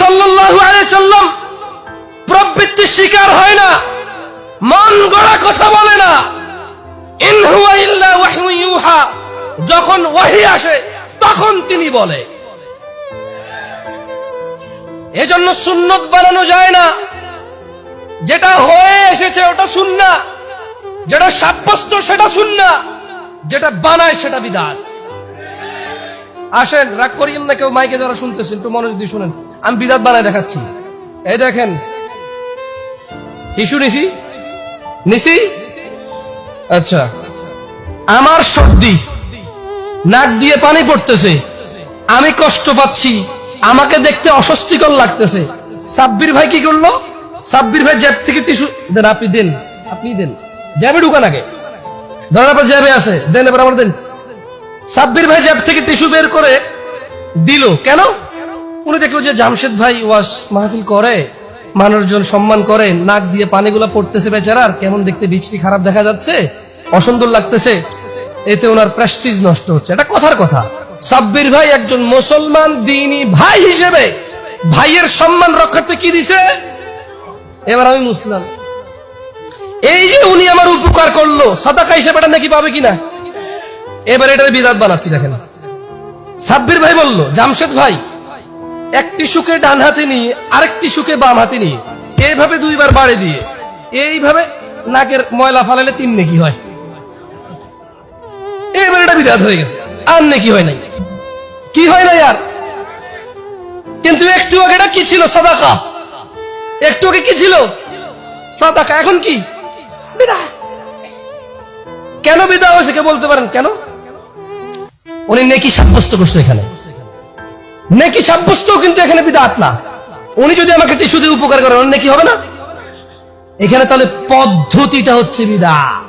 সাল্লাল্লাহু আলাইহি সাল্লাম প্রবৃত্তির শিকার হয় না, মন গড়া কথা বলে না। ইন হুয়া ইল্লা ওয়াহয়ু ইউহা, যখন ওহী আসে তখন তিনি বলে। এজন্য সুন্নত বানানো যায় না। যেটা হয়ে এসেছে ওটা সুন্নাহ, যেটা সাব্যস্ত সেটা সুন্নাহ, যেটা বানায় সেটা বিদআত। আসেন, রাগ করিয়েন না কেউ, মাইকে যারা শুনতেছেন একটু মনোযোগ দিয়ে শুনেন। আমি বিদআত বানায় দেখাচ্ছি। এই দেখেন, টিস্যু নিছি। আচ্ছা, আমার সর্দি, নাক দিয়ে পানি পড়তেছে, আমি কষ্ট পাচ্ছি, আমাকে দেখতে অস্বস্তিকর লাগতেছে। সাব্বির ভাই কি করলো? সাব্বির ভাই জ্যাব থেকে টিস্যু দেন। আপনি দেন, জ্যাবে ঢুকান আগে, ধরার পর জ্যাবে আছে, দেন, এবার আমার দেন। সাব্বির ভাই জ্যাব থেকে টিস্যু বের করে দিল। কেন? উনি দেখলো যে জামশেদ ভাই ওয়াজ মাহফিল করে, মানুষজন সম্মান করে, নাক দিয়ে পানিগুলা পড়তেছে বেচারার, কেমন দেখতে বৃষ্টি খারাপ দেখা যাচ্ছে, অসুন্দর লাগতেছে, এতে ওনার প্রেস্টিজ নষ্ট হচ্ছে। এটা কথার কথা। সাব্বির ভাই একজন মুসলমান দ্বীনী ভাই হিসেবে ভাইয়ের সম্মান রক্ষার্থে কি দিছে? এবার আমি মুসলমান, এই যে উনি আমার উপকার করলো, সাদাকা হিসেবে এটা নাকি পাবে কিনা? এবার এটার বিদআত বানাচ্ছি। দেখেন, সাব্বির ভাই বলল, জামশেদ ভাই একটি সুখে ডান হাতে নিয়ে আরেকটি সুখে বাম হাতে নিয়ে এইভাবে দুইবার বাড়ি দিয়ে এইভাবে নাকের ময়লা ফালালে 3 নেকি হয়। এবার এটা বিদআত হয়ে গেছে, আর নেকি হয় নাই। কি হয় না আর? কিন্তু একটু আগে এটা কি ছিল? সাদাকা। একটু আগে কি ছিল? সাদাকা। এখন কি? বিদআত। কেন বিদআত হয়েছে কে বলতে পারেন? কেন? উনি নেকি সাব্যস্ত করছে। এখানে নেকি সাব্যস্ত, কিন্তু এখানে বিদআত না। উনি যদি আমাকে টিস্যু দিয়ে উপকার করেন, নেকি হবে না? এখানে তাহলে পদ্ধতিটা হচ্ছে বিদআত।